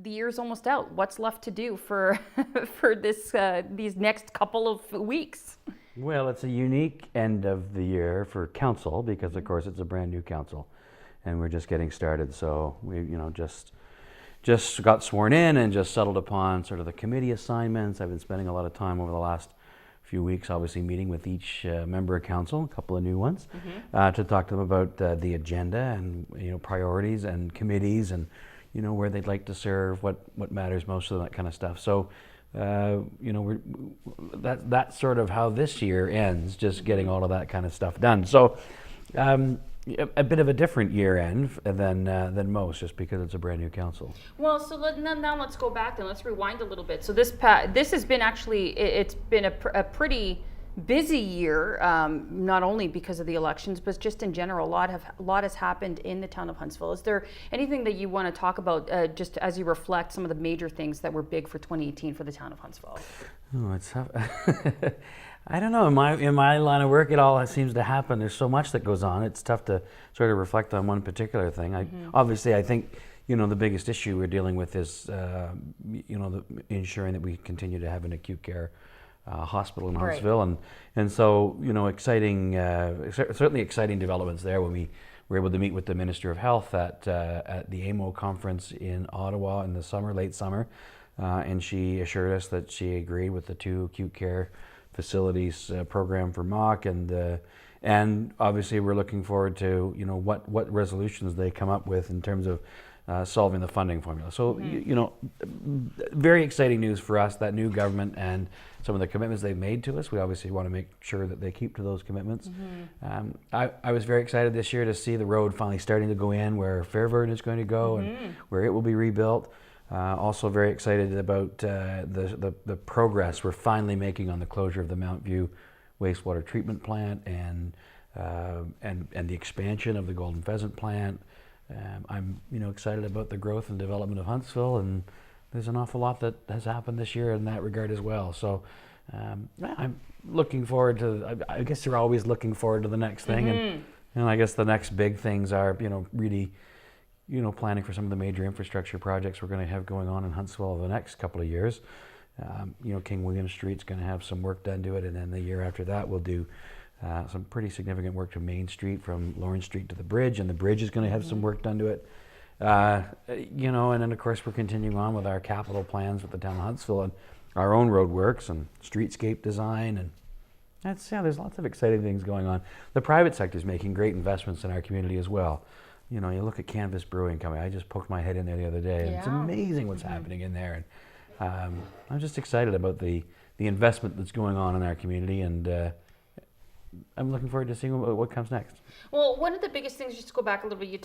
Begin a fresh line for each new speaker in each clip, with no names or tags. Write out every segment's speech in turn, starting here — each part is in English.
the year's almost out. What's left to do for for these next couple of weeks?
Well, it's a unique end of the year for council because, of course, it's a brand new council, and we're just getting started. So we, just got sworn in and just settled upon sort of the committee assignments. I've been spending a lot of time over the last few weeks, obviously meeting with each member of council, a couple of new ones, to talk to them about the agenda and priorities and committees and where they'd like to serve, what matters most, of that kind of stuff. So that's sort of how this year ends, just getting all of that kind of stuff done. So a bit of a different year end than most, just because it's a brand new council.
Well, so now let's go back and let's rewind a little bit. So this has been it's been a pretty busy year, not only because of the elections, but just in general. A lot has happened in the town of Huntsville. Is there anything that you want to talk about, just as you reflect some of the major things that were big for 2018 for the town of Huntsville?
Oh, it's tough. I don't know. In my line of work, it all seems to happen. There's so much that goes on. It's tough to sort of reflect on one particular thing. Obviously, I think the biggest issue we're dealing with is ensuring that we continue to have an acute care hospital in Huntsville, and so exciting, certainly exciting developments there when we were able to meet with the Minister of Health at the AMO conference in Ottawa in the late summer, and she assured us that she agreed with the 2 acute care facilities program for Mock, and obviously we're looking forward to what resolutions they come up with in terms of solving the funding formula. So very exciting news for us, that new government and some of the commitments they've made to us. We obviously want to make sure that they keep to those commitments. I was very excited this year to see the road finally starting to go in where Fairvern is going to go and where it will be rebuilt. Also very excited about the progress we're finally making on the closure of the Mount View wastewater treatment plant and the expansion of the Golden Pheasant plant. I'm excited about the growth and development of Huntsville, and there's an awful lot that has happened this year in that regard as well. So I'm looking forward to, I guess you're always looking forward to the next thing, and I guess the next big things are really planning for some of the major infrastructure projects we're going to have going on in Huntsville over the next couple of years. King William Street's going to have some work done to it, and then the year after that we'll do some pretty significant work to Main Street from Lawrence Street to the bridge, and the bridge is going to have some work done to it. And then of course we're continuing on with our capital plans with the town of Huntsville and our own road works and streetscape design, and there's lots of exciting things going on. The private sector is making great investments in our community as well. You look at Canvas Brewing coming. I just poked my head in there the other day, and it's amazing what's happening in there. And I'm just excited about the investment that's going on in our community, and I'm looking forward to seeing what comes next.
Well, one of the biggest things, just to go back a little bit, you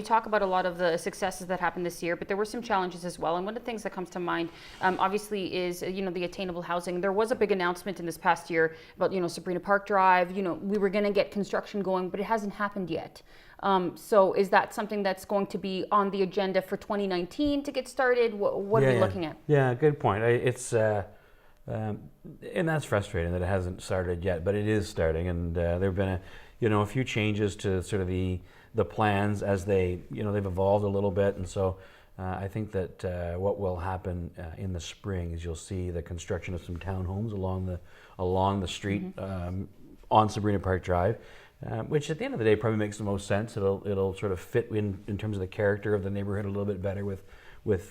talk about a lot of the successes that happened this year, but there were some challenges as well. And one of the things that comes to mind, obviously, is the attainable housing. There was a big announcement in this past year about Sabrina Park Drive. We were going to get construction going, but it hasn't happened yet. So is that something that's going to be on the agenda for 2019 to get started? What are we looking at?
Yeah, good point. It's and that's frustrating that it hasn't started yet, but it is starting, and there have been a few changes to sort of the plans as they've evolved a little bit, and so I think that what will happen in the spring is you'll see the construction of some townhomes along the street on Sabrina Park Drive, which at the end of the day probably makes the most sense. It'll sort of fit in terms of the character of the neighborhood a little bit better with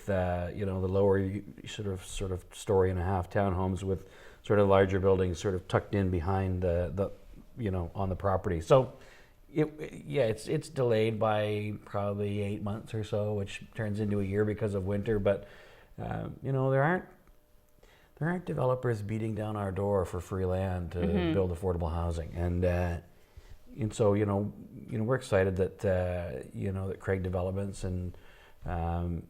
the lower sort of story and a half townhomes with sort of larger buildings sort of tucked in behind the on the property. So it's delayed by probably 8 months or so, which turns into a year because of winter. But there aren't developers beating down our door for free land to build affordable housing, and so we're excited that that Craig Developments and the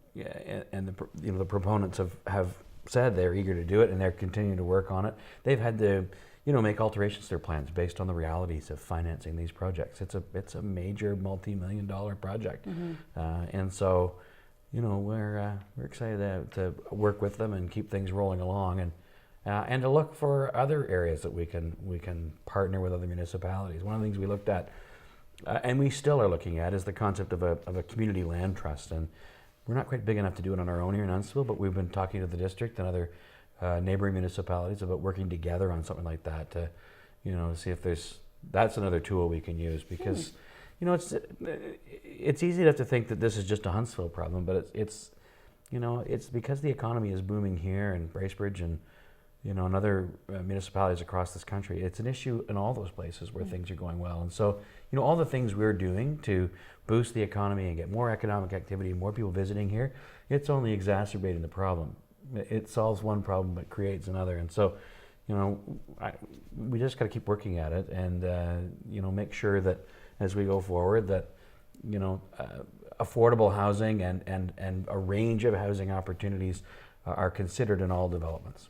proponents have said they're eager to do it, and they're continuing to work on it. They've had to make alterations to their plans based on the realities of financing these projects. It's a major multi-million-dollar project, and so we're excited to work with them and keep things rolling along, and to look for other areas that we can partner with other municipalities. One of the things we looked at, and we still are looking at, is the concept of a community land trust. And we're not quite big enough to do it on our own here in Huntsville, but we've been talking to the district and other neighboring municipalities about working together on something like that to, see if that's another tool we can use, because, it's easy enough to think that this is just a Huntsville problem, but it's because the economy is booming here in Bracebridge and, and other municipalities across this country. It's an issue in all those places where things are going well. And so, all the things we're doing to boost the economy and get more economic activity, more people visiting here, it's only exacerbating the problem. It solves one problem but creates another. And so, we just got to keep working at it and, make sure that as we go forward that, affordable housing and a range of housing opportunities are considered in all developments.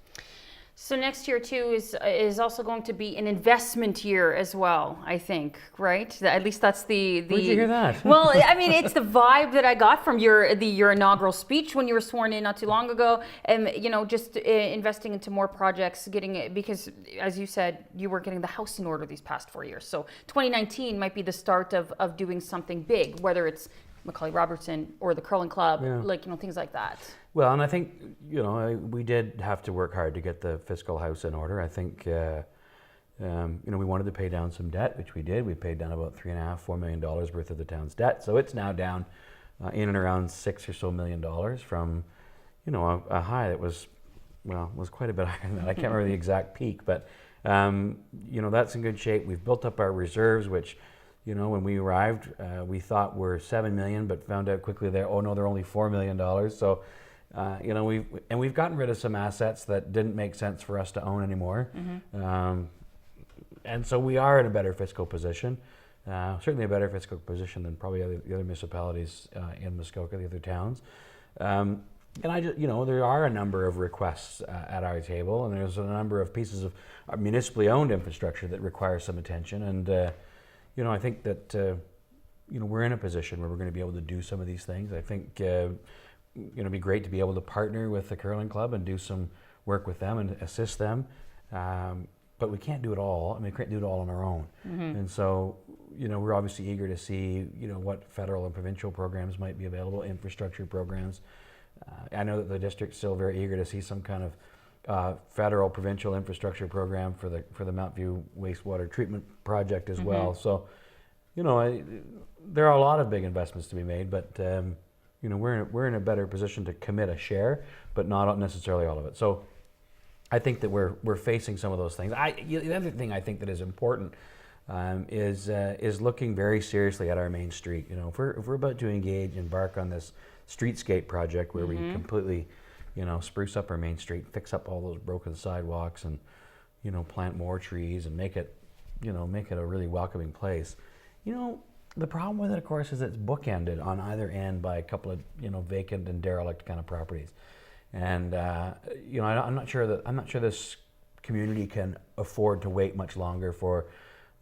So next year too is also going to be an investment year as well, I think, right? At least that's the.
Where'd you hear that?
Well, I mean, it's the vibe that I got from your inaugural speech when you were sworn in not too long ago, and just investing into more projects, getting it, because as you said, you were getting the house in order these past 4 years. So 2019 might be the start of doing something big, whether it's Macaulay Robertson or the curling club, things like that.
Well, and I think, we did have to work hard to get the fiscal house in order. I think, we wanted to pay down some debt, which we did. We paid down about $3.5–4 million worth of the town's debt. So it's now down in and around $6 million or so from, a high that was quite a bit higher than that. I can't remember the exact peak, but, that's in good shape. We've built up our reserves, which, when we arrived, we thought were $7 million, but found out quickly they're only $4 million. So, we've gotten rid of some assets that didn't make sense for us to own anymore. And so we are in a better fiscal position, certainly a better fiscal position than probably the other municipalities in Muskoka, the other towns. And there are a number of requests at our table, and there's a number of pieces of municipally owned infrastructure that require some attention. And I think that we're in a position where we're going to be able to do some of these things. I think it'd be great to be able to partner with the curling club and do some work with them and assist them. But we can't do it all. I mean, we can't do it all on our own. And so, we're obviously eager to see, what federal and provincial programs might be available, infrastructure programs. I know that the district's still very eager to see some kind of federal provincial infrastructure program for the Mount View wastewater treatment project as well. So, there are a lot of big investments to be made, but we're in a better position to commit a share, but not necessarily all of it. So I think that we're facing some of those things. The other thing I think that is important is looking very seriously at our main street. If we're about to embark on this streetscape project where we completely spruce up our main street, fix up all those broken sidewalks, and plant more trees and make it a really welcoming place. The problem with it, of course, is it's bookended on either end by a couple of vacant and derelict kind of properties, and I'm not sure this community can afford to wait much longer for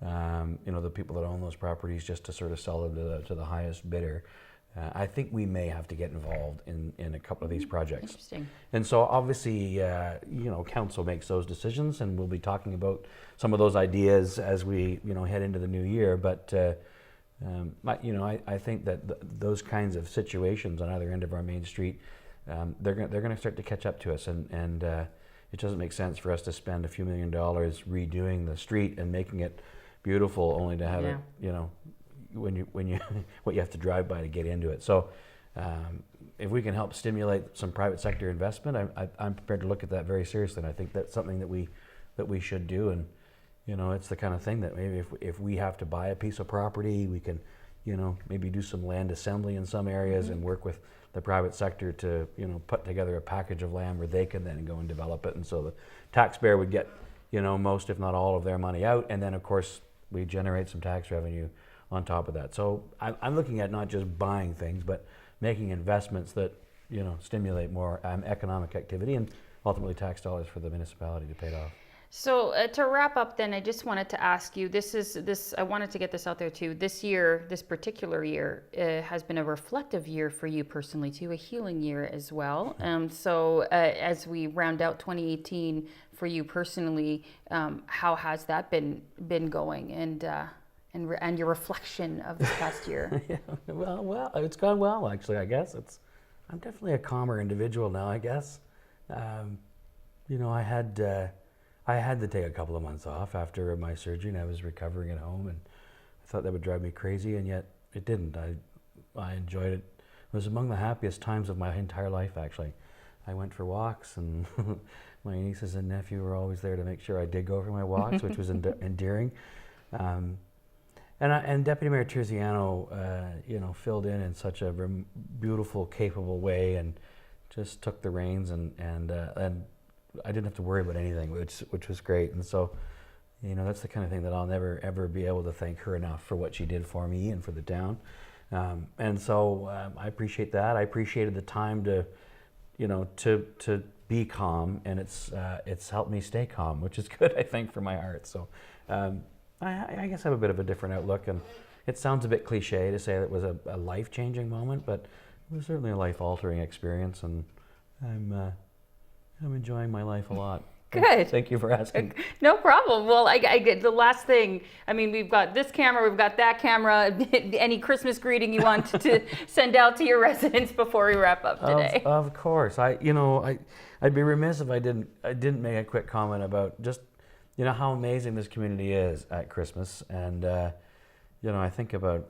the people that own those properties just to sort of sell them to the highest bidder. I think we may have to get involved in a couple of these projects.
Interesting.
And so obviously, council makes those decisions, and we'll be talking about some of those ideas as we, head into the new year. But, I think that those kinds of situations on either end of our main street, they're going to start to catch up to us, and it doesn't make sense for us to spend a few $1 million redoing the street and making it beautiful, only to have it, when you what you have to drive by to get into it. So if we can help stimulate some private sector investment, I'm prepared to look at that very seriously, and I think that's something that we should do. And it's the kind of thing that maybe if we have to buy a piece of property, we can maybe do some land assembly in some areas and work with the private sector to put together a package of land where they can then go and develop it, and so the taxpayer would get most if not all of their money out, and then of course we generate some tax revenue on top of that. So I'm looking at not just buying things, but making investments that stimulate more economic activity and ultimately tax dollars for the municipality to pay it off.
So to wrap up then, I just wanted to ask you, I wanted to get this out there too. This year, this particular year, has been a reflective year for you personally too, a healing year as well. So as we round out 2018 for you personally, how has that been going, and your reflection of this past year?
Well, it's gone well, actually. I guess it's I'm definitely a calmer individual now, I guess. You know, I had to take a couple of months off after my surgery, and I was recovering at home, and I thought that would drive me crazy, and yet it didn't. I enjoyed it. It was among the happiest times of my entire life, actually. I went for walks, and my nieces and nephew were always there to make sure I did go for my walks, which was endearing. And Deputy Mayor Terziano, you know, filled in such a beautiful, capable way, and just took the reins, and I didn't have to worry about anything, which was great. And so, you know, that's the kind of thing that I'll never ever be able to thank her enough for what she did for me and for the town. And so I appreciate that. I appreciated the time to, you know, to be calm, and it's helped me stay calm, which is good, I think, for my heart. So I guess I have a bit of a different outlook, and it sounds a bit cliche to say it was a life-changing moment, but it was certainly a life-altering experience, and I'm enjoying my life a lot.
Good.
Thank you for asking.
No problem. Well, I get the last thing. I mean, we've got this camera, we've got that camera. Any Christmas greeting you want to send out to your residents before we wrap up today?
Of course. I'd be remiss if I didn't make a quick comment about just, you know, how amazing this community is at Christmas. And you know, I think about,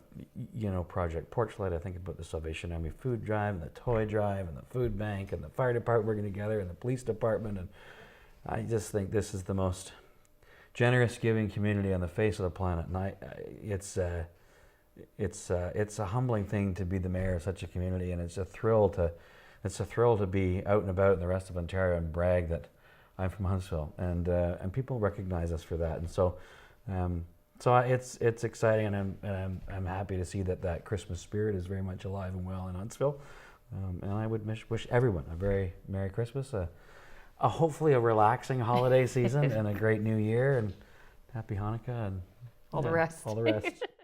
you know, Project Porchlight. I think about the Salvation Army food drive, and the toy drive, and the food bank, and the fire department working together, and the police department, and I just think this is the most generous, giving community on the face of the planet, and it's a humbling thing to be the mayor of such a community, and it's a thrill to be out and about in the rest of Ontario and brag that I'm from Huntsville, and people recognize us for that, and so it's exciting, and I'm happy to see that Christmas spirit is very much alive and well in Huntsville, and I would wish everyone a very Merry Christmas. Hopefully a relaxing holiday season and a great new year, and happy Hanukkah and
All the rest.
All the rest.